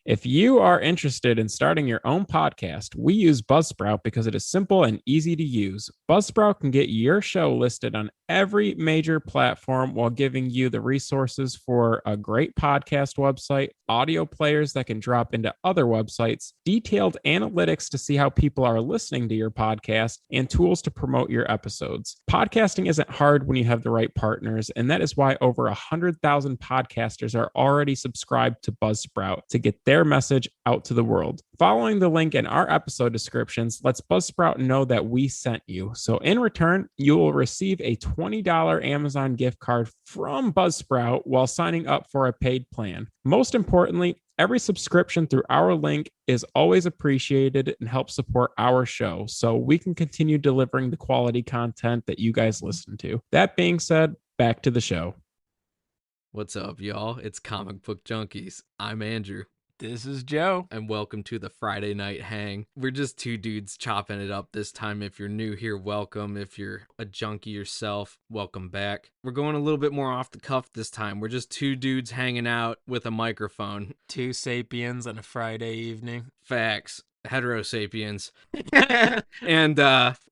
If you are interested in starting your own podcast, we use Buzzsprout because it is simple and easy to use. Buzzsprout can get your show listed on every major platform while giving you the resources for a great podcast website, audio players that can drop into other websites, detailed analytics to see how people are listening to your podcast, and tools to promote your episodes. Podcasting isn't hard when you have the right partners, and that is why over 100,000 podcasters are already subscribed to Buzzsprout to get their message out to the world. Following the link in our episode descriptions lets Buzzsprout know that we sent you. So in return, you will receive a $20 Amazon gift card from Buzzsprout while signing up for a paid plan. Most importantly, every subscription through our link is always appreciated and helps support our show so we can continue delivering the quality content that you guys listen to. That being said, back to the show. What's up, y'all? It's Comic Book Junkies. I'm Andrew. This is Joe. And welcome to the Friday Night Hang. We're just two dudes chopping it up this time. If you're new here, welcome. If you're a junkie yourself, welcome back. We're going a little bit more off the cuff this time. We're just two dudes hanging out with a microphone. Two sapiens on a Friday evening. Facts. Hetero sapiens. And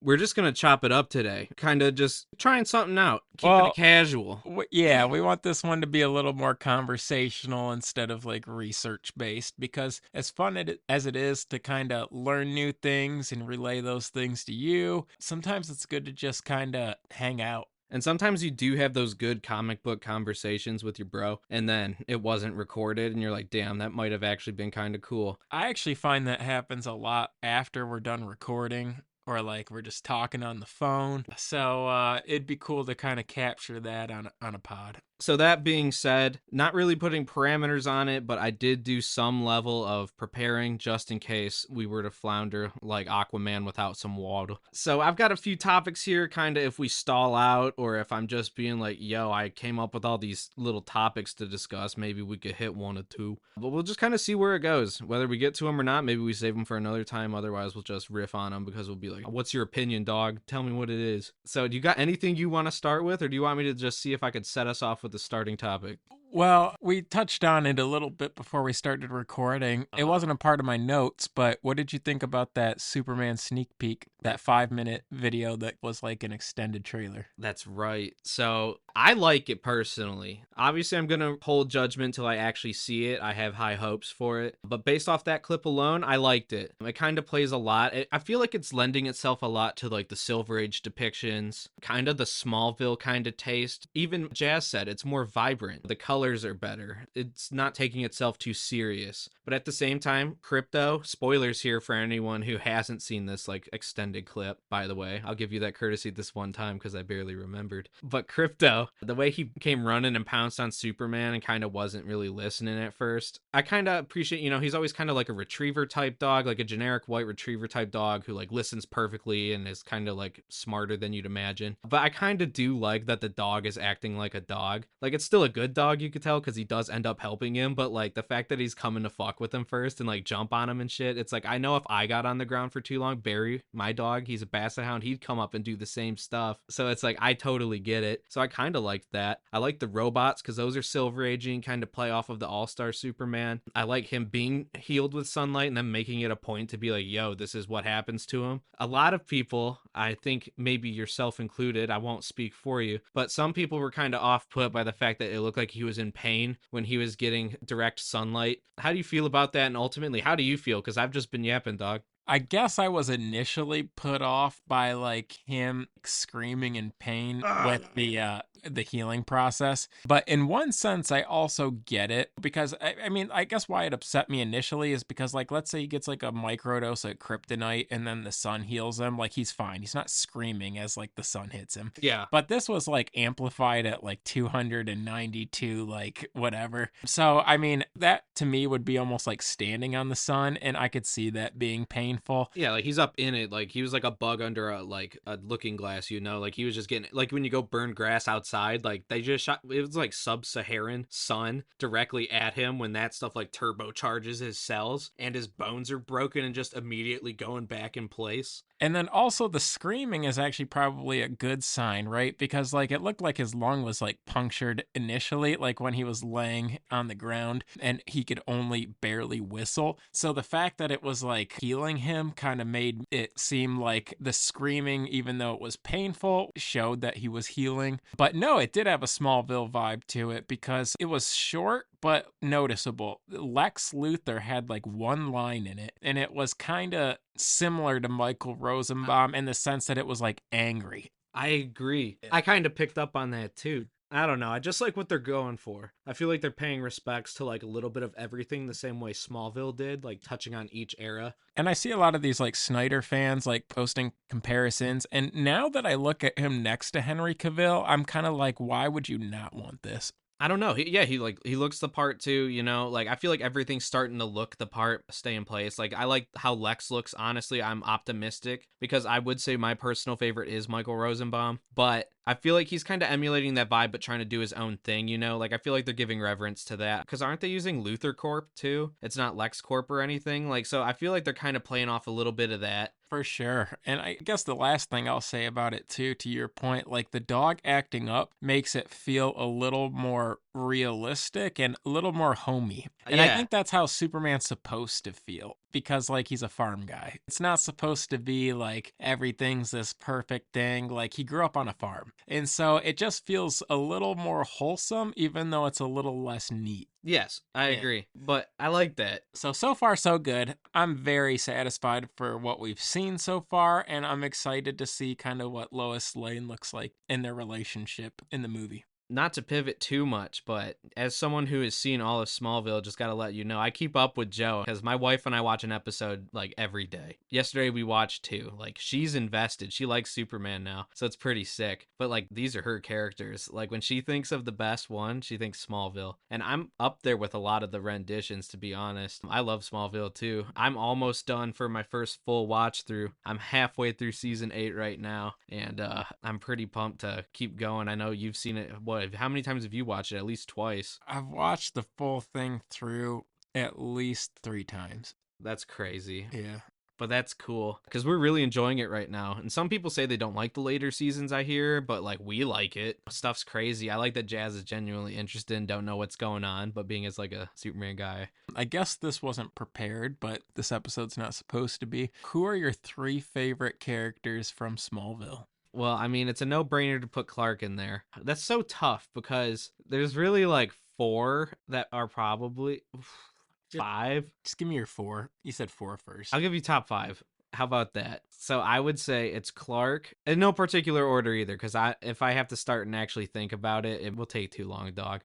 we're just gonna chop it up today, kind of just trying something out, keeping it casual. Yeah, we want this one to be a little more conversational instead of like research based, because as fun as it is to kind of learn new things and relay those things to you, sometimes it's good to just kind of hang out. And sometimes you do have those good comic book conversations with your bro, and then it wasn't recorded, and you're like, damn, that might have actually been kind of cool. I actually find that happens a lot after we're done recording, or like we're just talking on the phone. So it'd be cool to kind of capture that on a pod. So that being said, not really putting parameters on it, but I did do some level of preparing just in case we were to flounder like Aquaman without some water. So I've got a few topics here, kind of if we stall out, or if I'm just being like, yo, I came up with all these little topics to discuss, maybe we could hit one or two. But we'll just kind of see where it goes. Whether we get to them or not, maybe we save them for another time. Otherwise, we'll just riff on them because we'll be like, what's your opinion, dog? Tell me what it is. So do you got anything you want to start with, or do you want me to just see if I could set us off with the starting topic? Well, we touched on it a little bit before we started recording. It wasn't a part of my notes, but what did you think about that Superman sneak peek, that 5-minute video that was like an extended trailer? That's right. So I like it personally. Obviously, I'm going to hold judgment till I actually see it. I have high hopes for it. But based off that clip alone, I liked it. It kind of plays a lot. I feel like it's lending itself a lot to like the Silver Age depictions, kind of the Smallville kind of taste. Even Jazz said it's more vibrant. The colors are better. It's not taking itself too serious. But at the same time, Crypto, spoilers here for anyone who hasn't seen this like extended clip, by the way. I'll give you that courtesy this one time because I barely remembered. But Crypto, the way he came running and pounced on Superman and kind of wasn't really listening at first, I kind of appreciate, he's always kind of like a retriever type dog, like a generic white retriever type dog who like listens perfectly and is kind of like smarter than you'd imagine. But I kind of do like that the dog is acting like a dog. Like it's still a good dog, you could tell, because he does end up helping him, but like the fact that he's coming to fuck with him first and like jump on him and shit, it's like, I know if I got on the ground for too long, Barry, my dog, he's a basset hound, he'd come up and do the same stuff. So it's like, I totally get it. So I kind of liked that. I like the robots because those are Silver Aging, kind of play off of the All-Star Superman. I like him being healed with sunlight and then making it a point to be like, yo, this is what happens to him. A lot of people, I think maybe yourself included, I won't speak for you, but some people were kind of off-put by the fact that it looked like he was in pain when he was getting direct sunlight. How do you feel about that? And ultimately, how do you feel? Because I've just been yapping, dog. I guess I was initially put off by like him screaming in pain with the healing process. But in one sense, I also get it because I mean, I guess why it upset me initially is because like, let's say he gets like a microdose of kryptonite and then the sun heals him. Like he's fine. He's not screaming as like the sun hits him. Yeah. But this was like amplified at like 292, like whatever. So, I mean, that to me would be almost like standing on the sun, and I could see that being painful. Yeah, like he's up in it. Like he was like a bug under a looking glass, like he was just getting, like when you go burn grass outside outside. Like they just shot, it was like sub-Saharan sun directly at him when that stuff like turbocharges his cells and his bones are broken and just immediately going back in place. And then also the screaming is actually probably a good sign, right? Because like it looked like his lung was like punctured initially, like when he was laying on the ground and he could only barely whistle. So the fact that it was like healing him kind of made it seem like the screaming, even though it was painful, showed that he was healing. But no, it did have a Smallville vibe to it because it was short but noticeable. Lex Luthor had like one line in it, and it was kind of similar to Michael Rosenbaum in the sense that it was like angry. I agree. I kind of picked up on that too. I don't know. I just like what they're going for. I feel like they're paying respects to like a little bit of everything the same way Smallville did, like touching on each era. And I see a lot of these like Snyder fans like posting comparisons. And now that I look at him next to Henry Cavill, I'm kind of like, why would you not want this? I don't know. He looks the part too, you know, like I feel like everything's starting to look the part, stay in place. Like I like how Lex looks. Honestly, I'm optimistic because I would say my personal favorite is Michael Rosenbaum, but I feel like he's kind of emulating that vibe, but trying to do his own thing, you know? Like, I feel like they're giving reverence to that. Because aren't they using Luthor Corp, too? It's not Lex Corp or anything. Like, so I feel like they're kind of playing off a little bit of that. For sure. And I guess the last thing I'll say about it, too, to your point, like the dog acting up makes it feel a little more realistic and a little more homey. And I think that's how Superman's supposed to feel. Because, like, he's a farm guy. It's not supposed to be, like, everything's this perfect thing. Like, he grew up on a farm. And so it just feels a little more wholesome, even though it's a little less neat. Yes, I agree. But I like that. So far, so good. I'm very satisfied for what we've seen so far. And I'm excited to see kind of what Lois Lane looks like in their relationship in the movie. Not to pivot too much, but as someone who has seen all of Smallville, just gotta let you know, I keep up with Joe because my wife and I watch an episode like every day. Yesterday we watched 2. Like she's invested. She likes Superman now, so it's pretty sick. But like these are her characters. Like when she thinks of the best one, she thinks Smallville. And I'm up there with a lot of the renditions, to be honest. I love Smallville too. I'm almost done for my first full watch through. I'm halfway through season 8 right now, and I'm pretty pumped to keep going. I know you've seen it. How many times have you watched it? At least twice. I've watched the full thing through at least 3 times. That's crazy. Yeah. But that's cool because we're really enjoying it right now. And some people say they don't like the later seasons, I hear, but like we like it. Stuff's crazy. I like that Jazz is genuinely interested and don't know what's going on, but being as like a Superman guy. I guess this wasn't prepared, but this episode's not supposed to be. Who are your 3 favorite characters from Smallville? Well, I mean, it's a no-brainer to put Clark in there. That's so tough because there's really like 4 that are probably 5. Just give me your 4. You said 4 first. I'll give you top 5. How about that? So I would say it's Clark, in no particular order either, because if I have to start and actually think about it, it will take too long, dog.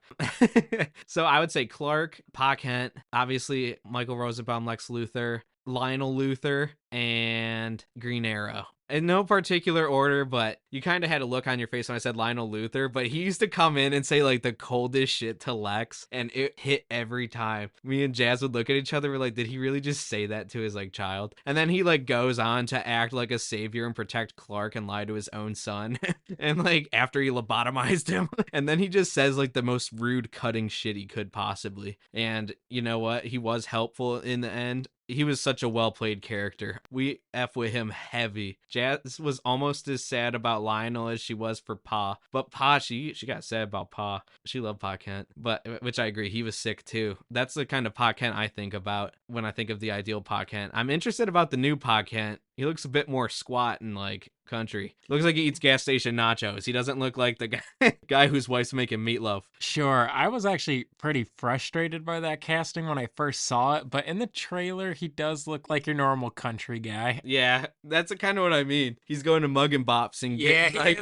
So I would say Clark, Pa Kent, obviously Michael Rosenbaum, Lex Luthor, Lionel Luthor, and Green Arrow. In no particular order, but you kind of had a look on your face when I said Lionel Luthor, but he used to come in and say like the coldest shit to Lex, and it hit every time. Me and Jazz would look at each other, we're like, did he really just say that to his like child? And then he like goes on to act like a savior and protect Clark and lie to his own son. And like after he lobotomized him, and then he just says like the most rude cutting shit he could possibly. And you know what? He was helpful in the end. He was such a well-played character. We F with him heavy. Jazz was almost as sad about Lionel as she was for Pa. But Pa, she got sad about Pa. She loved Pa Kent. But, which I agree, he was sick too. That's the kind of Pa Kent I think about when I think of the ideal Pa Kent. I'm interested about the new Pa Kent. He looks a bit more squat and like country. Looks like he eats gas station nachos. He doesn't look like the guy whose wife's making meatloaf. Sure, I was actually pretty frustrated by that casting when I first saw it, but in the trailer, he does look like your normal country guy. Yeah, that's kind of what I mean. He's going to Mug and Bops and getting, like,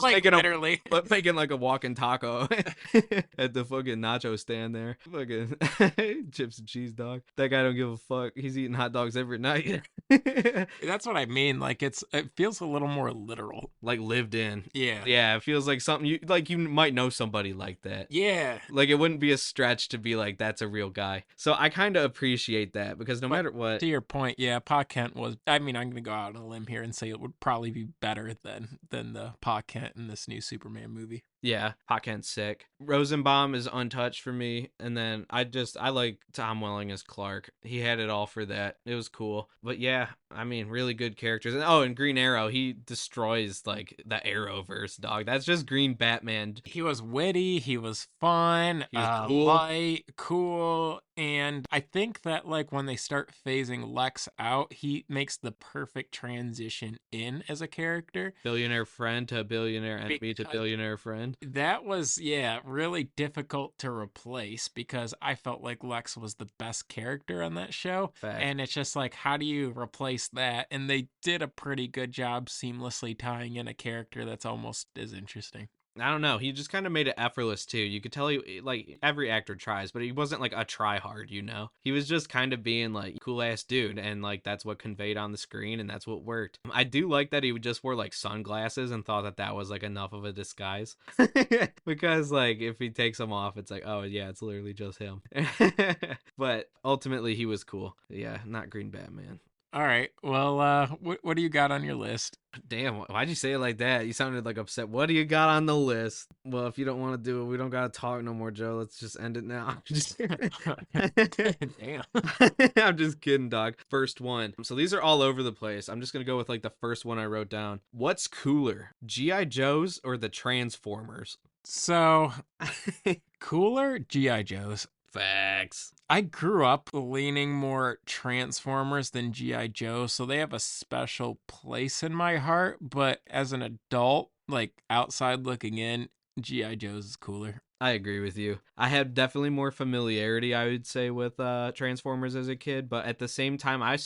like literally making like a walking taco at the fucking nacho stand there. Fucking chips and cheese dog. That guy don't give a fuck. He's eating hot dogs every night. That's what I mean. Like it feels a little more literal. Like lived in. Yeah. Yeah, it feels like something you might know somebody like that. Yeah. Like it wouldn't be a stretch to be like that's a real guy. So I kind of appreciate that because no matter what. To your point, yeah, Pa Kent was. I mean, I'm gonna go out on a limb here and say it would probably be better than the Pa Kent in this new Superman movie. Yeah, Pa Kent's sick. Rosenbaum is untouched for me, and then I like Tom Welling as Clark. He had it all for that. It was cool. But yeah, I mean, really good characters. And Green Arrow, he destroys like the Arrowverse, dog. That's just Green Batman. He was witty. He was fun. He was cool. Light, cool. And I think that like when they start phasing Lex out, he makes the perfect transition in as a character. Billionaire friend to billionaire enemy to billionaire friend. That was, really difficult to replace because I felt like Lex was the best character on that show. Fact. And it's just like, how do you replace that? And they did a pretty good job seamlessly tying in a character that's almost as interesting. I don't know. He just kind of made it effortless too. You could tell he like every actor tries, but he wasn't like a try hard, you know. He was just kind of being like cool ass dude, and like that's what conveyed on the screen, and that's what worked. I do like that he just wore like sunglasses and thought that was like enough of a disguise, because like if he takes them off, it's like, oh yeah, it's literally just him. But ultimately, he was cool. Yeah, not Green Batman. All right. Well, what do you got on your list? Damn, why'd you say it like that? You sounded like upset. What do you got on the list? Well, if you don't want to do it, we don't got to talk no more, Joe. Let's just end it now. Damn. I'm just kidding, dog. First one. So these are all over the place. I'm just going to go with like the first one I wrote down. What's cooler, G.I. Joes or the Transformers? So, cooler G.I. Joes. Facts. I grew up leaning more Transformers than G.I. Joe, so they have a special place in my heart. But as an adult, like outside looking in, G.I. Joe's is cooler. I agree with you. I had definitely more familiarity, I would say, with Transformers as a kid, but at the same time, I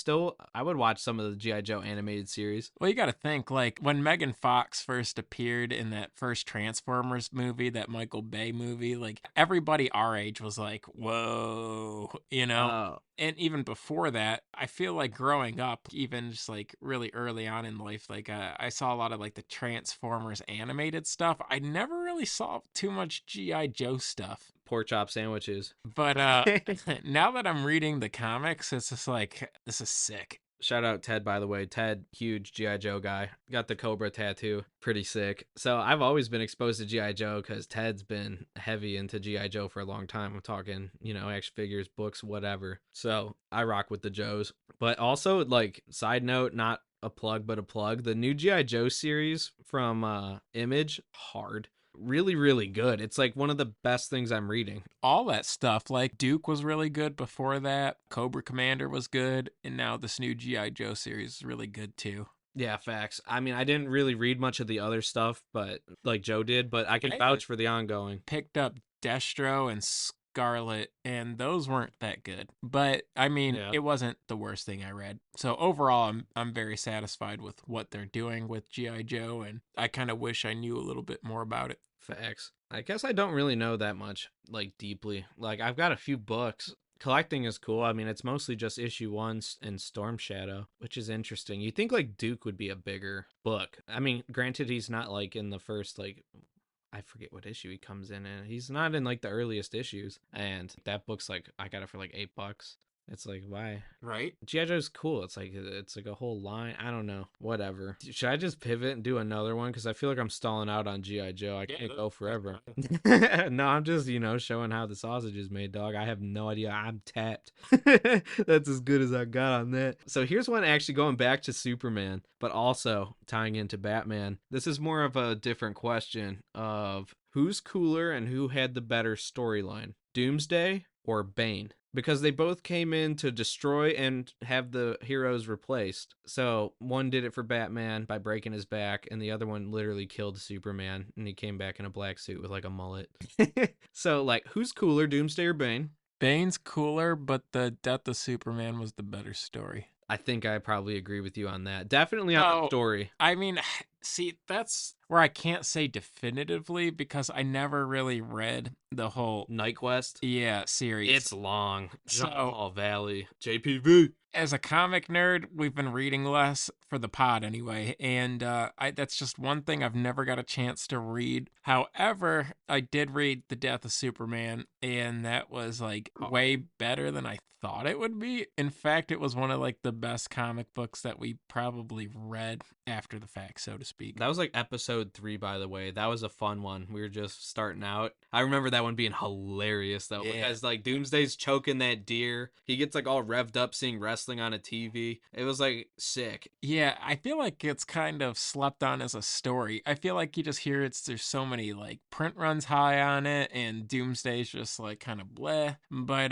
would watch some of the G.I. Joe animated series. Well, you got to think, like, when Megan Fox first appeared in that first Transformers movie, that Michael Bay movie, like, everybody our age was like, whoa, you know? And even before that, I feel like growing up, even just like really early on in life, like I saw a lot of like the Transformers animated stuff. I never really saw too much G.I. Joe stuff. Pork chop sandwiches. But now that I'm reading the comics, it's just like, this is sick. Shout out Ted, by the way. Ted, huge G.I. Joe guy. Got the Cobra tattoo. Pretty sick. So I've always been exposed to G.I. Joe because Ted's been heavy into G.I. Joe for a long time. I'm talking, action figures, books, whatever. So I rock with the Joes. But also, like, side note, not a plug, but a plug. The new G.I. Joe series from Image, hard. Really, really good. It's like one of the best things I'm reading. All that stuff, like Duke was really good before that. Cobra Commander was good. And now this new G.I. Joe series is really good too. Yeah, facts. I mean, I didn't really read much of the other stuff, but like Joe did, but I can vouch for the ongoing. Picked up Destro and Scarlet, and those weren't that good. But I mean, It wasn't the worst thing I read. So overall, I'm very satisfied with what they're doing with G.I. Joe, and I kind of wish I knew a little bit more about it. Facts. I guess I don't really know that much, like, deeply. Like, I've got a few books. Collecting is cool. I mean, it's mostly just issue 1 and Storm Shadow, which is interesting. You think, like, Duke would be a bigger book. I mean, granted, he's not, like, in the first, like, I forget what issue he comes in, and he's not in, like, the earliest issues. And that book's, like, I got it for, like, $8. It's like, why? Right? G.I. Joe's cool. It's like a whole line. I don't know. Whatever. Should I just pivot and do another one? Because I feel like I'm stalling out on G.I. Joe. I can't go forever. No, I'm just, showing how the sausage is made, dog. I have no idea. I'm tapped. That's as good as I got on that. So here's one actually going back to Superman, but also tying into Batman. This is more of a different question of who's cooler and who had the better storyline, Doomsday or Bane? Because they both came in to destroy and have the heroes replaced. So one did it for Batman by breaking his back, and the other one literally killed Superman, and he came back in a black suit with like a mullet. So, like, who's cooler, Doomsday or Bane? Bane's cooler, but the death of Superman was the better story. I think I probably agree with you on that. Definitely on the story. I mean, See, that's where I can't say definitively because I never really read the whole Night Quest. series. It's long. So- Jean-Paul Valley. JPV. As a comic nerd, we've been reading less for the pod anyway, and that's just one thing I've never got a chance to read. However, I did read The Death of Superman, and that was like way better than I thought it would be. In fact, it was one of like the best comic books that we probably read after the fact, so to speak. That was like episode 3, by the way. That was a fun one. We were just starting out. I remember that one being hilarious though, because like Doomsday's choking that deer. He gets like all revved up seeing wrestling on a TV. It was like sick. Yeah, I feel like it's kind of slept on as a story. I feel like you just hear there's so many like print runs high on it, and Doomsday's just like kind of bleh. But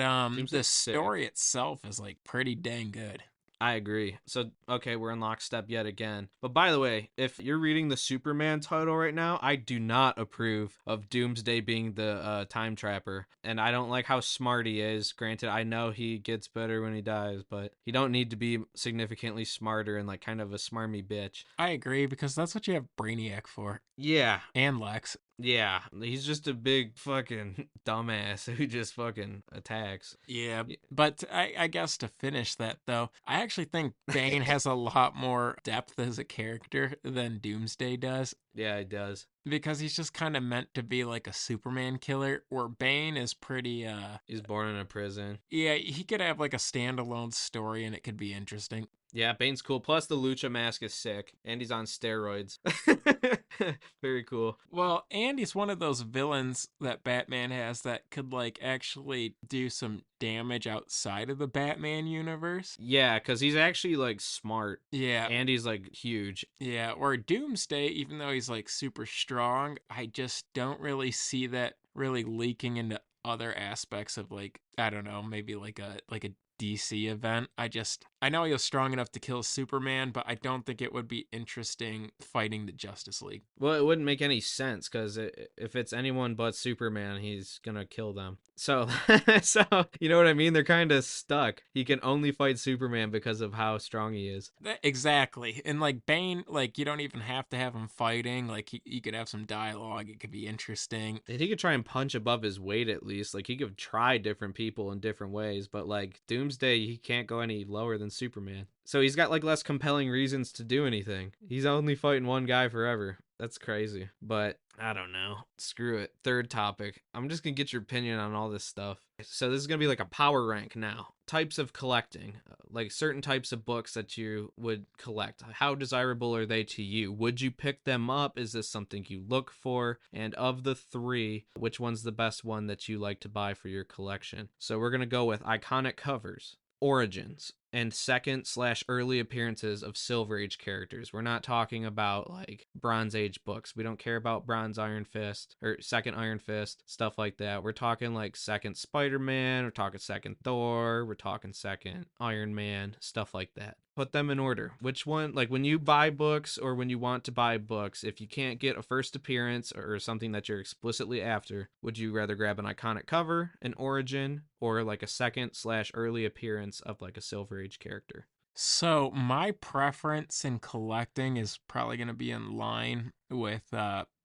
the story itself is like pretty dang good. I agree. So, okay, we're in lockstep yet again. But by the way, if you're reading the Superman title right now, I do not approve of Doomsday being the time trapper. And I don't like how smart he is. Granted, I know he gets better when he dies, but he don't need to be significantly smarter and like kind of a smarmy bitch. I agree, because that's what you have Brainiac for. Yeah. And Lex. Yeah, he's just a big fucking dumbass who just fucking attacks. Yeah, but I guess to finish that, though, I actually think Bane has a lot more depth as a character than Doomsday does. Yeah, he does. Because he's just kind of meant to be like a Superman killer, where Bane is pretty, He's born in a prison. Yeah, he could have like a standalone story and it could be interesting. Yeah, Bane's cool. Plus, the Lucha mask is sick, and he's on steroids. Very cool. Well, and he's one of those villains that Batman has that could, like, actually do some damage outside of the Batman universe. Yeah, because he's actually, like, smart. Yeah. And he's, like, huge. Yeah, or Doomsday, even though he's, like, super strong, I just don't really see that really leaking into other aspects of, like, I don't know, maybe like a DC event. I know he was strong enough to kill Superman, but I don't think it would be interesting fighting the Justice League. Well, it wouldn't make any sense, because if it's anyone but Superman, he's gonna kill them. So you know what I mean? They're kind of stuck. He can only fight Superman because of how strong he is. Exactly. And like Bane, like you don't even have to have him fighting. Like he could have some dialogue. It could be interesting. And he could try and punch above his weight at least. Like he could try different people in different ways, but like Doomsday, he can't go any lower than Superman. So he's got like less compelling reasons to do anything. He's only fighting one guy forever. That's crazy. But I don't know. Screw it. Third topic. I'm just going to get your opinion on all this stuff. So this is going to be like a power rank now. Types of collecting. Like certain types of books that you would collect. How desirable are they to you? Would you pick them up? Is this something you look for? And of the 3, which one's the best one that you like to buy for your collection? So we're going to go with iconic covers, origins, and second/early appearances of Silver Age characters. We're not talking about like Bronze Age books. We don't care about Bronze Iron Fist or second Iron Fist, stuff like that. We're talking like second Spider-Man, we're talking second Thor, we're talking second Iron Man, stuff like that. Put them in order. Which one, like when you buy books or when you want to buy books, if you can't get a first appearance or something that you're explicitly after, would you rather grab an iconic cover, an origin, or like a second/early appearance of like a Silver Age character? So my preference in collecting is probably going to be in line with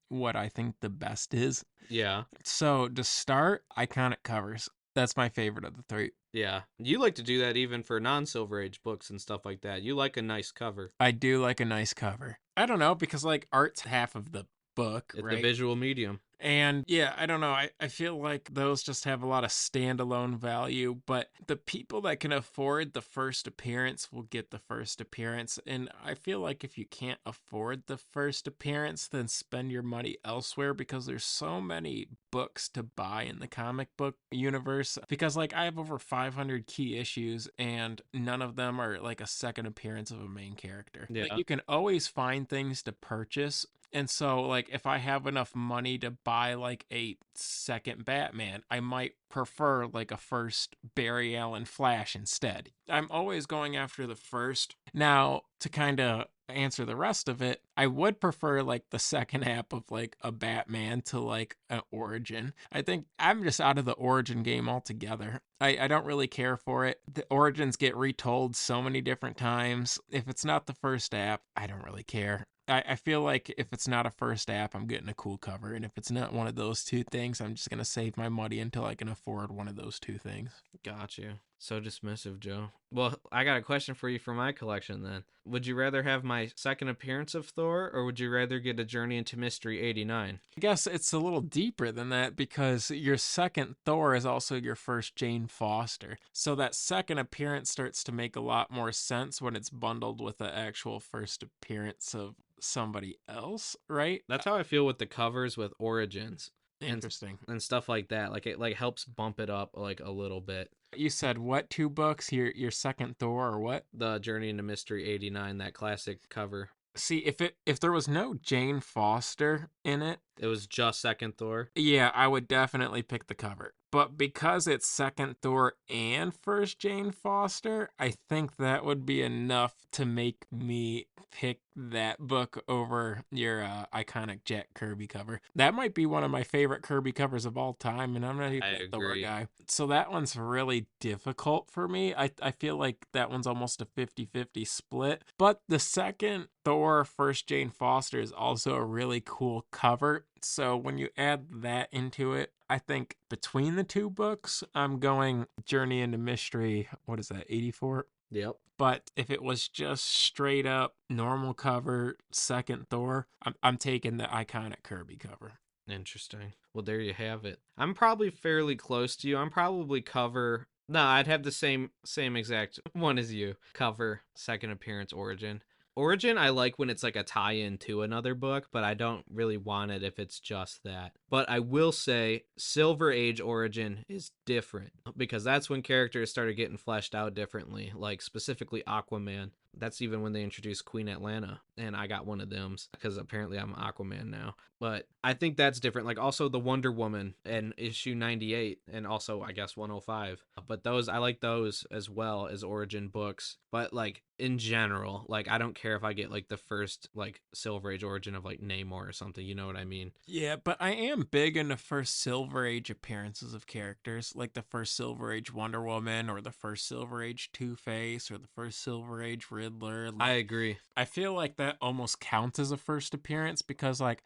what I think the best is. Yeah. So to start, iconic covers. That's my favorite of the 3. Yeah. You like to do that even for non-Silver Age books and stuff like that. You like a nice cover. I do like a nice cover. I don't know, because like art's half of the book, It's right? the visual medium. And yeah, I don't know. I feel like those just have a lot of standalone value, but the people that can afford the first appearance will get the first appearance. And I feel like if you can't afford the first appearance, then spend your money elsewhere, because there's so many books to buy in the comic book universe. Because like I have over 500 key issues and none of them are like a second appearance of a main character. Yeah. Like, you can always find things to purchase. And so, like, if I have enough money to buy, like, a second Batman, I might prefer, like, a first Barry Allen Flash instead. I'm always going after the first. Now, to kind of answer the rest of it, I would prefer, like, the second half of, like, a Batman to, like, an origin. I think I'm just out of the origin game altogether. I don't really care for it. The origins get retold so many different times. If it's not the first app, I don't really care. I feel like if it's not a first app, I'm getting a cool cover. And if it's not one of those two things, I'm just going to save my money until I can afford one of those two things. Got you. So dismissive, Joe. Well, I got a question for you for my collection then. Would you rather have my second appearance of Thor, or would you rather get a Journey into Mystery 89? I guess it's a little deeper than that because your second Thor is also your first Jane Foster. So that second appearance starts to make a lot more sense when it's bundled with the actual first appearance of somebody else, right? That's how I feel with the covers with Origins. Interesting. And stuff like that. Like it like helps bump it up like a little bit. You said what, 2 books? Your second Thor or what? The Journey into Mystery 89, that classic cover. See, if there was no Jane Foster in it, It was just second Thor. yeah, I would definitely pick the cover. But because it's second Thor and first Jane Foster, I think that would be enough to make me pick that book over your iconic Jack Kirby cover. That might be one of my favorite Kirby covers of all time, and I'm not even a Thor guy. So that one's really difficult for me. I feel like that one's almost a 50-50 split. But the second Thor, first Jane Foster is also a really cool cover. So when you add that into it, I think between the two books, I'm going Journey into Mystery, what is that, 84? Yep. But if it was just straight up normal cover, second Thor, I'm taking the iconic Kirby cover. Interesting. Well, there you have it. I'm probably fairly close to you. I'm probably cover... No, I'd have the same exact one as you. Cover, second appearance, Origin. Origin, I like when it's like a tie-in to another book, but I don't really want it if it's just that. But I will say Silver Age Origin is different because that's when characters started getting fleshed out differently, like specifically Aquaman. That's even when they introduced Queen Atlanta, and I got one of them because apparently I'm Aquaman now. But I think that's different. Like also the Wonder Woman and issue 98 and also I guess 105. But those, I like those as well as Origin books. But like in general, like I don't care if I get like the first like Silver Age Origin of like Namor or something, you know what I mean? Yeah, but I am big into first Silver Age appearances of characters, like the first Silver Age Wonder Woman or the first Silver Age Two-Face or the first Silver Age Riddler. I agree. I feel like that almost counts as a first appearance because like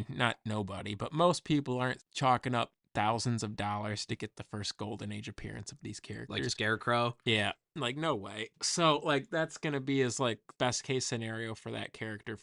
not nobody, but most people aren't chalking up thousands of dollars to get the first Golden Age appearance of these characters. Like Scarecrow? Yeah, like no way. So like that's gonna be his like best case scenario for that character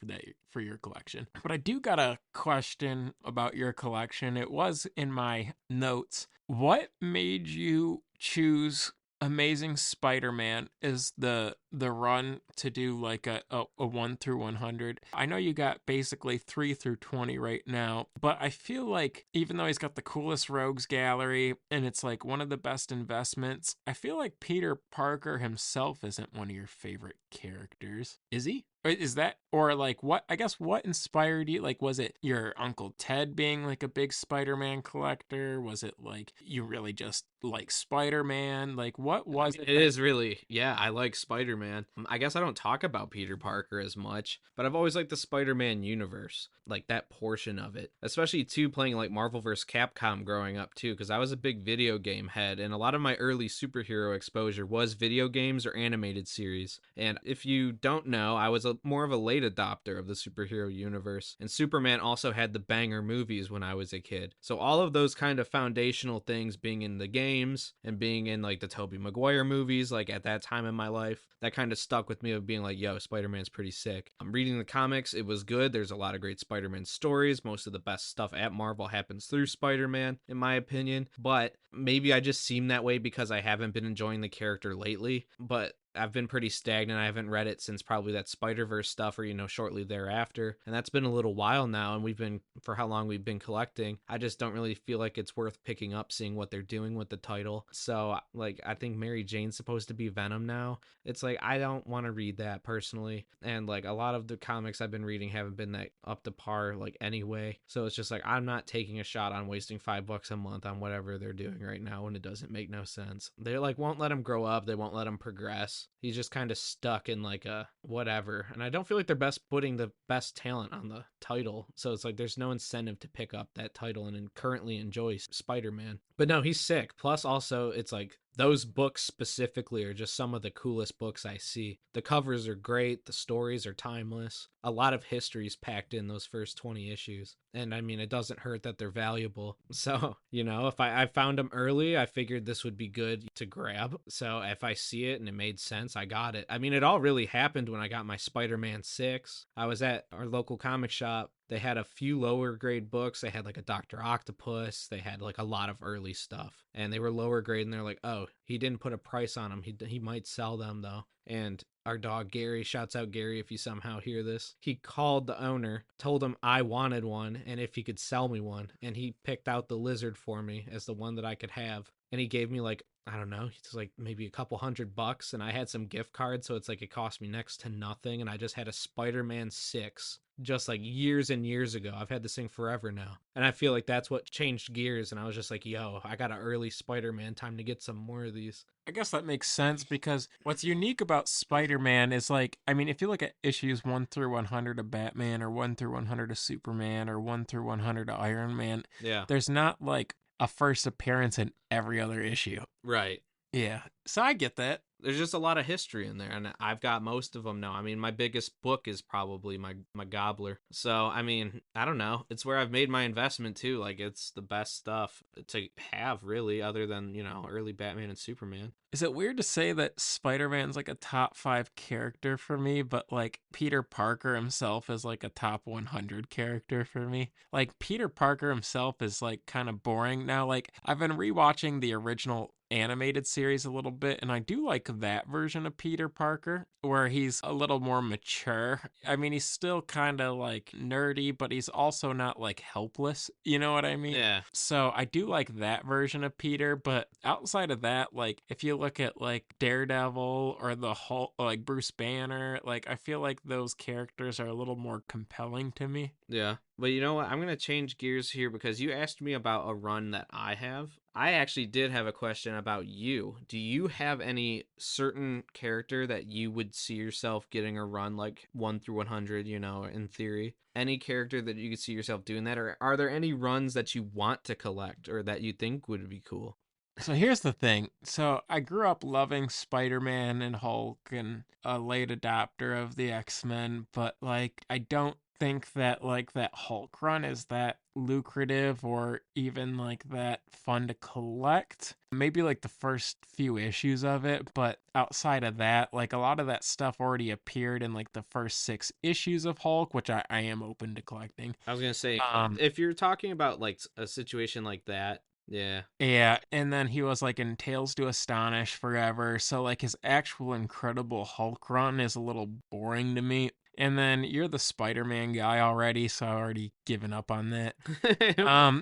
for your collection. But I do got a question about your collection. It was in my notes. What made you choose Amazing Spider-Man is the run to do like a 1 through 100. I know you got basically 3 through 20 right now, but I feel like even though he's got the coolest rogues gallery and it's like one of the best investments, I feel like Peter Parker himself isn't one of your favorite characters. Is he? Is that, or like what, I guess what inspired you? Like, was it your Uncle Ted being like a big Spider-Man collector? Was it like you really just like Spider-Man? Like, what was it? It is really, yeah, I like Spider-Man. I guess I don't talk about Peter Parker as much, but I've always liked the Spider-Man universe, like that portion of it, especially too playing like Marvel vs. Capcom growing up too, because I was a big video game head, and a lot of my early superhero exposure was video games or animated series. And if you don't know, I was more of a late adopter of the superhero universe, and Superman also had the banger movies when I was a kid. So all of those kind of foundational things being in the games and being in like the Tobey Maguire movies, like at that time in my life, that kind of stuck with me of being like, yo, Spider-Man's pretty sick. I'm reading the comics, it was good. There's a lot of great Spider-Man stories. Most of the best stuff at Marvel happens through Spider-Man, in my opinion. But maybe I just seem that way because I haven't been enjoying the character lately. But I've been pretty stagnant. I haven't read it since probably that Spider-Verse stuff or, shortly thereafter. And that's been a little while now. And for how long we've been collecting, I just don't really feel like it's worth picking up, seeing what they're doing with the title. So, like, I think Mary Jane's supposed to be Venom now. It's like, I don't want to read that personally. And, like, a lot of the comics I've been reading haven't been that up to par, like, anyway. So it's just like, I'm not taking a shot on wasting $5 a month on whatever they're doing right now when it doesn't make no sense. They, like, won't let him grow up. They won't let him progress. He's just kind of stuck in like a whatever. And I don't feel like they're putting the best talent on the title. So it's like there's no incentive to pick up that title and currently enjoy Spider-Man. But no, he's sick. Plus also it's like those books specifically are just some of the coolest books I see. The covers are great, the stories are timeless. A lot of history's packed in those first 20 issues. And I mean, it doesn't hurt that they're valuable. So, if I found them early, I figured this would be good to grab. So if I see it and it made sense, I got it. I mean, it all really happened when I got my Spider-Man 6. I was at our local comic shop. They had a few lower grade books. They had like a Dr. Octopus. They had like a lot of early stuff. And they were lower grade, and they're like, oh, he didn't put a price on them. He might sell them though. And our dog Gary, shouts out Gary if you somehow hear this, he called the owner, told him I wanted one and if he could sell me one. And he picked out the lizard for me as the one that I could have. And he gave me like, I don't know, it's like maybe a couple $100. And I had some gift cards. So it's like it cost me next to nothing. And I just had a Spider-Man 6 just like years and years ago. I've had this thing forever now. And I feel like that's what changed gears. And I was just like, yo, I got an early Spider-Man, time to get some more of these. I guess that makes sense because what's unique about Spider-Man is like, I mean, if you look at issues 1 through 100 of Batman or 1 through 100 of Superman or 1 through 100 of Iron Man, Yeah. there's not like a first appearance in every other issue. Right. Yeah. So I get that. There's just a lot of history in there, and I've got most of them now. I mean, my biggest book is probably my Gobbler. So, I mean, I don't know. It's where I've made my investment, too. Like, it's the best stuff to have, really, other than, early Batman and Superman. Is it weird to say that Spider-Man's like a top 5 character for me, but like Peter Parker himself is like a top 100 character for me? Like, Peter Parker himself is like kind of boring now. Like, I've been rewatching the original animated series a little bit, and I do like that version of Peter Parker where he's a little more mature. I mean, he's still kind of like nerdy, but he's also not like helpless, you know what I mean? Yeah. So I do like that version of Peter, but outside of that, like if you look at like Daredevil or the Hulk, like Bruce Banner, like I feel like those characters are a little more compelling to me. Yeah. But you know what? I'm going to change gears here because you asked me about a run that I have. I actually did have a question about you. Do you have any certain character that you would see yourself getting a run like 1 through 100, in theory? Any character that you could see yourself doing that? Or are there any runs that you want to collect or that you think would be cool? So here's the thing. So I grew up loving Spider-Man and Hulk and a late adopter of the X-Men, but like I don't think that like that Hulk run is that lucrative or even like that fun to collect. Maybe like the first few issues of it, but outside of that, like a lot of that stuff already appeared in like the first 6 issues of Hulk, which I am open to collecting. I was going to say, if you're talking about like a situation like that, yeah. Yeah, and then he was like in Tales to Astonish forever, so like his actual Incredible Hulk run is a little boring to me. And then you're the Spider-Man guy already, so I already given up on that.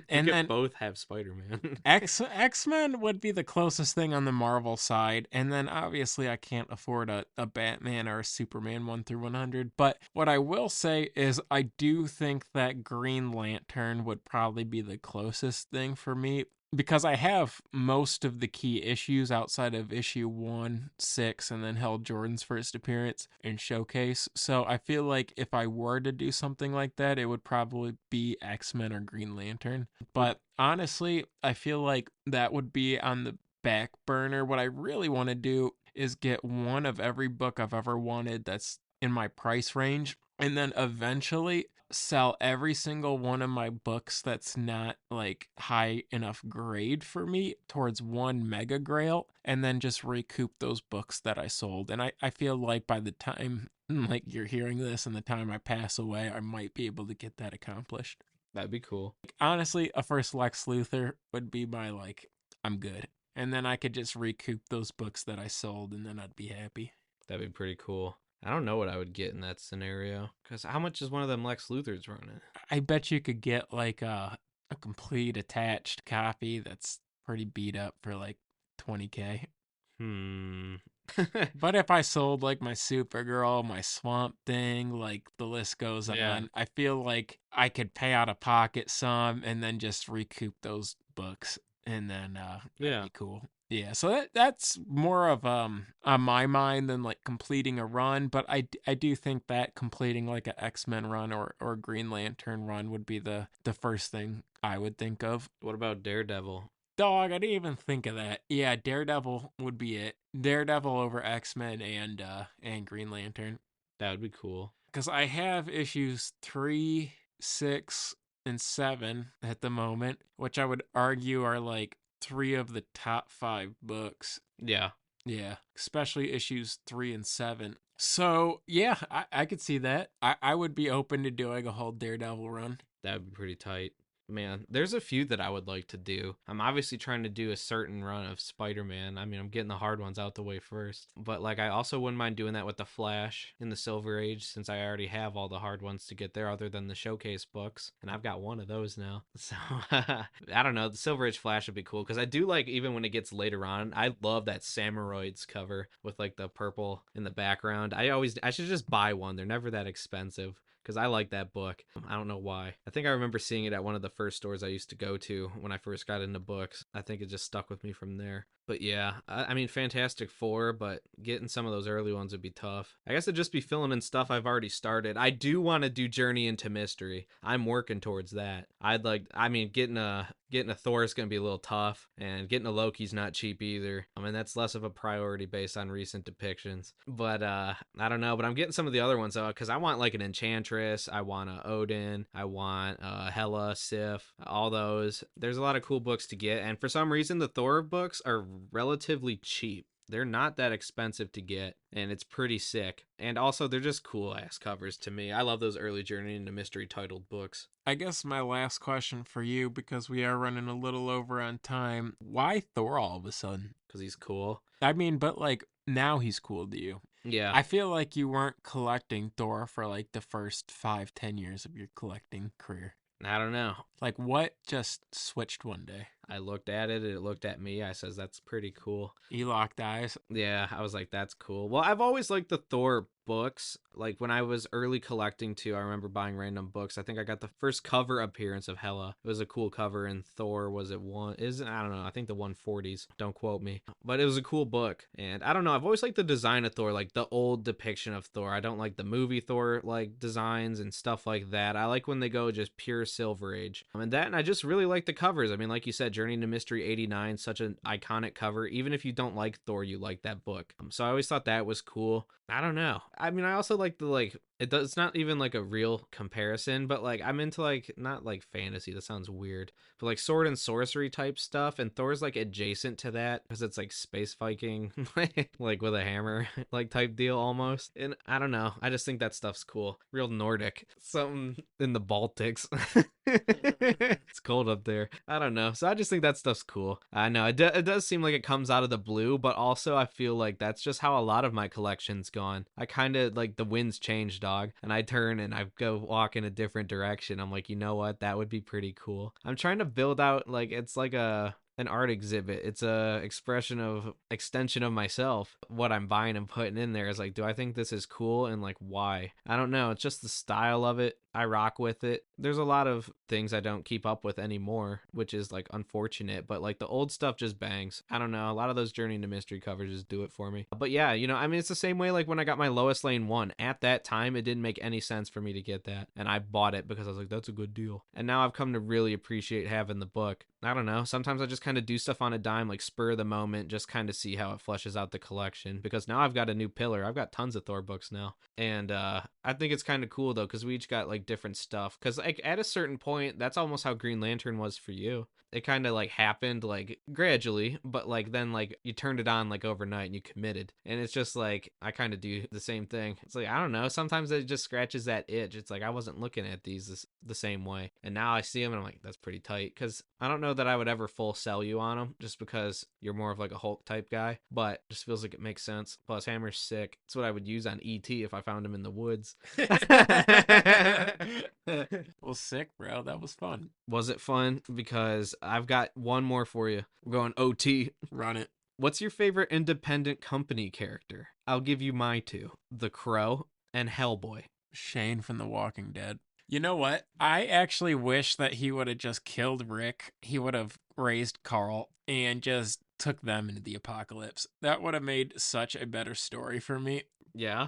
And then both have Spider-Man. X-Men would be the closest thing on the Marvel side, and then obviously I can't afford a Batman or a Superman 1 through 100. But what I will say is I do think that Green Lantern would probably be the closest thing for me. Because I have most of the key issues outside of issue 1, 6, and then Hal Jordan's first appearance in Showcase. So I feel like if I were to do something like that, it would probably be X-Men or Green Lantern. But honestly, I feel like that would be on the back burner. What I really want to do is get one of every book I've ever wanted that's in my price range. And then eventually sell every single one of my books that's not like high enough grade for me towards one mega grail, and then just recoup those books that I sold. And I feel like by the time like you're hearing this and the time I pass away, I might be able to get that accomplished. That'd be cool. Like, honestly, a first Lex Luthor would be my like, I'm good. And then I could just recoup those books that I sold, and then I'd be happy. That'd be pretty cool. I don't know what I would get in that scenario. Because how much is one of them Lex Luthors running? I bet you could get like a complete attached copy that's pretty beat up for like $20,000. But if I sold like my Supergirl, my Swamp Thing, like the list goes on, I feel like I could pay out of pocket some and then just recoup those books. And then that'd be cool. Yeah, so that's more of on my mind than like completing a run, but I do think that completing like an X-Men run or Green Lantern run would be the first thing I would think of. What about Daredevil? Dog, I didn't even think of that. Yeah, Daredevil would be it. Daredevil over X-Men and Green Lantern. That would be cool. Because I have issues 3, 6, and 7 at the moment, which I would argue are like 3 of the top 5 books. Yeah. Yeah, especially issues 3 and 7. So, yeah, I could see that. I would be open to doing a whole Daredevil run. That would be pretty tight. Man, there's a few that I would like to do. I'm obviously trying to do a certain run of Spider-Man. I mean, I'm getting the hard ones out the way first. But, like, I also wouldn't mind doing that with the Flash in the Silver Age, since I already have all the hard ones to get there other than the showcase books. And I've got one of those now. So, I don't know. The Silver Age Flash would be cool. Because I do like, even when it gets later on, I love that Samuroids cover with, like, the purple in the background. I should just buy one. They're never that expensive. Because I like that book. I don't know why. I think I remember seeing it at one of the first stores I used to go to when I first got into books. I think it just stuck with me from there. But yeah, I mean, Fantastic Four, but getting some of those early ones would be tough. I guess it'd just be filling in stuff I've already started. I do want to do Journey into Mystery. I'm working towards that. Getting a Thor is going to be a little tough, and getting a Loki's not cheap either. I mean, that's less of a priority based on recent depictions. But I don't know, but I'm getting some of the other ones, because I want like an Enchantress, I want a Odin, I want Hela, Sif, all those. There's a lot of cool books to get, and for some reason, the Thor books are relatively cheap. They're not that expensive to get, and it's pretty sick. And also, they're just cool-ass covers to me. I love those early Journey into Mystery titled books. I guess my last question for you, because we are running a little over on time, why Thor all of a sudden? Because he's cool. I mean, but like, now he's cool to you. Yeah. I feel like you weren't collecting Thor for like the first 5-10 years of your collecting career. I don't know. Like, what just switched one day? I looked at it, it looked at me. I says, that's pretty cool. You locked eyes. Yeah, I was like, that's cool. Well, I've always liked the Thor books. Like, when I was early collecting too, I remember buying random books. I think I got the first cover appearance of Hela. It was a cool cover, and Thor was it one? I don't know. I think the 140s. Don't quote me. But it was a cool book. And I don't know. I've always liked the design of Thor, like the old depiction of Thor. I don't like the movie Thor like designs and stuff like that. I like when they go just pure Silver Age. And I just really like the covers. I mean, like you said, Journey into Mystery 89, such an iconic cover. Even if you don't like Thor, you like that book. So I always thought that was cool. I don't know. I mean, I also like it's not even like a real comparison, but like I'm into like, not like fantasy, that sounds weird, but like sword and sorcery type stuff, and Thor's like adjacent to that because it's like space Viking, like with a hammer, like type deal almost. And I don't know, I just think that stuff's cool. Real Nordic, something in the Baltics. It's cold up there. I don't know. So I just think that stuff's cool. I know it does seem like it comes out of the blue, but also I feel like that's just how a lot of my collection's gone. I kind of like the winds change, dog, and I turn and I go walk in a different direction. I'm like, you know what? That would be pretty cool. I'm trying to build out like it's like an art exhibit. It's a extension of myself. What I'm buying and putting in there is like, do I think this is cool, and like why? I don't know. It's just the style of it. I rock with it. There's a lot of things I don't keep up with anymore, which is like unfortunate, but like the old stuff just bangs. I don't know. A lot of those Journey into Mystery covers just do it for me. But yeah, you know, I mean, it's the same way like when I got my Lois Lane 1. At that time, it didn't make any sense for me to get that, and I bought it because I was like, that's a good deal. And now I've come to really appreciate having the book. I don't know. Sometimes I just kind of do stuff on a dime, like spur of the moment, just kind of see how it fleshes out the collection, because now I've got a new pillar. I've got tons of Thor books now. And I think it's kind of cool though, because we each got like different stuff. Because like at a certain point, that's almost how Green Lantern was for you. It kind of like happened like gradually, but like then like you turned it on like overnight and you committed. And it's just like I kind of do the same thing. It's like, I don't know, sometimes it just scratches that itch. It's like I wasn't looking at these the same way, and now I see them and I'm like, that's pretty tight. Because I don't know that I would ever full sell you on them, just because you're more of like a Hulk type guy, but just feels like it makes sense. Plus Hammer's sick. That's what I would use on ET if I found him in the woods. Well, sick, bro. That was fun. Was it fun? Because I've got one more for you. We're going OT. Run it. What's your favorite independent company character? I'll give you my two. The Crow and Hellboy. Shane from The Walking Dead. You know what? I actually wish that he would have just killed Rick. He would have raised Carl and just took them into the apocalypse. That would have made such a better story for me. Yeah.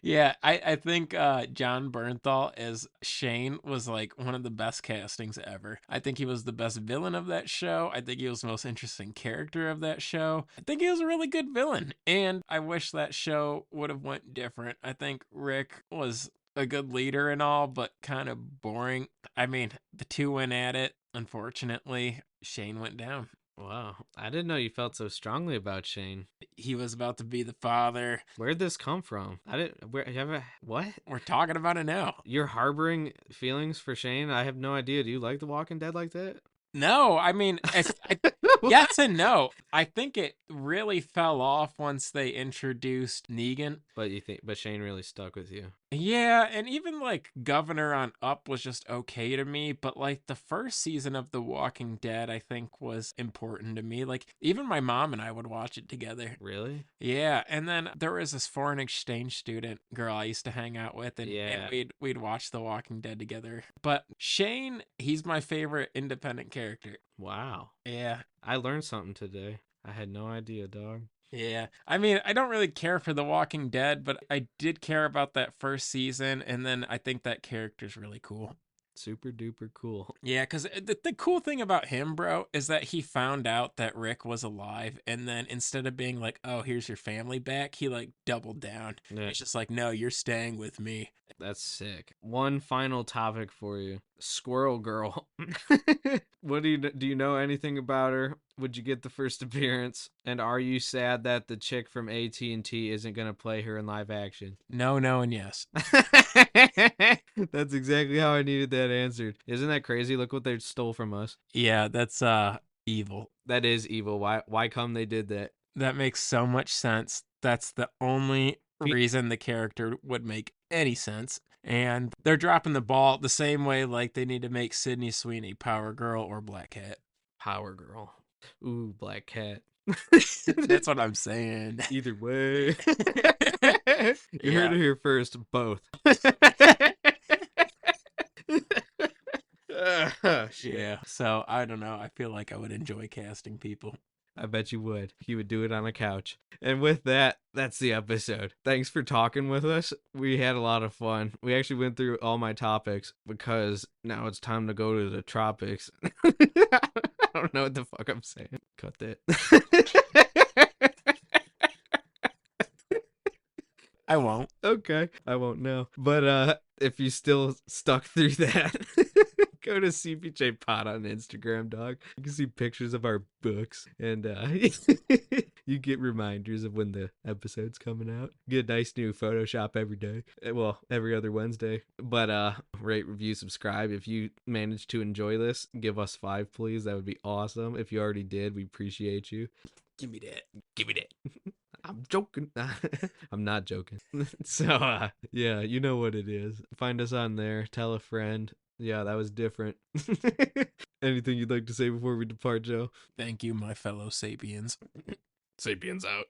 Yeah, I think John Bernthal as Shane was like one of the best castings ever. I think he was the best villain of that show. I think he was the most interesting character of that show. I think he was a really good villain, and I wish that show would have went different. I think Rick was a good leader and all, but kind of boring. I mean, the two went at it. Unfortunately, Shane went down. Wow. I didn't know you felt so strongly about Shane. He was about to be the father. Where'd this come from? What? We're talking about it now. You're harboring feelings for Shane? I have no idea. Do you like The Walking Dead like that? No, I mean, yes and no. I think it really fell off once they introduced Negan. But Shane really stuck with you. Yeah, and even like Governor on Up was just okay to me, but like the first season of The Walking Dead, I think was important to me. Like even my mom and I would watch it together. Really? Yeah, and then there was this foreign exchange student girl I used to hang out with, and, Yeah. and we'd watch The Walking Dead together. But Shane, he's my favorite independent character. Wow. Yeah. I learned something today. I had no idea, dog. Yeah. I mean, I don't really care for The Walking Dead, but I did care about that first season, and then I think that character's really cool. Super duper cool. Yeah, because the cool thing about him, bro, is that he found out that Rick was alive, and then instead of being like, oh, here's your family back, he like doubled down. Yeah. It's just like, no, you're staying with me. That's sick. One final topic for you. Squirrel Girl. What do you know anything about her? Would you get the first appearance? And are you sad that the chick from AT&T isn't going to play her in live action? No, no, and yes. That's exactly how I needed that answered. Isn't that crazy? Look what they stole from us. Yeah, that's evil. That is evil. Why come they did that? That makes so much sense. That's the only reason the character would make any sense. And they're dropping the ball the same way like they need to make Sydney Sweeney Power Girl or Black Cat. Power Girl. Ooh, Black Cat. That's what I'm saying. Either way. You heard it here first. Both. Yeah. So I don't know. I feel like I would enjoy casting people. I bet you would. You would do it on a couch. And with that, that's the episode. Thanks for talking with us. We had a lot of fun. We actually went through all my topics because now it's time to go to the tropics. I don't know what the fuck I'm saying. Cut that. I won't. Okay. I won't know. But if you still stuck through that, go to CPJ Pod on Instagram, dog. You can see pictures of our books, and you get reminders of when the episode's coming out. Get a nice new Photoshop every day. Well, every other Wednesday. But rate, review, subscribe. If you managed to enjoy this, give us 5, please. That would be awesome. If you already did, we appreciate you. Give me that. Give me that. I'm joking. I'm not joking. So, yeah, you know what it is. Find us on there. Tell a friend. Yeah, that was different. Anything you'd like to say before we depart, Joe? Thank you, my fellow sapiens. Sapiens out.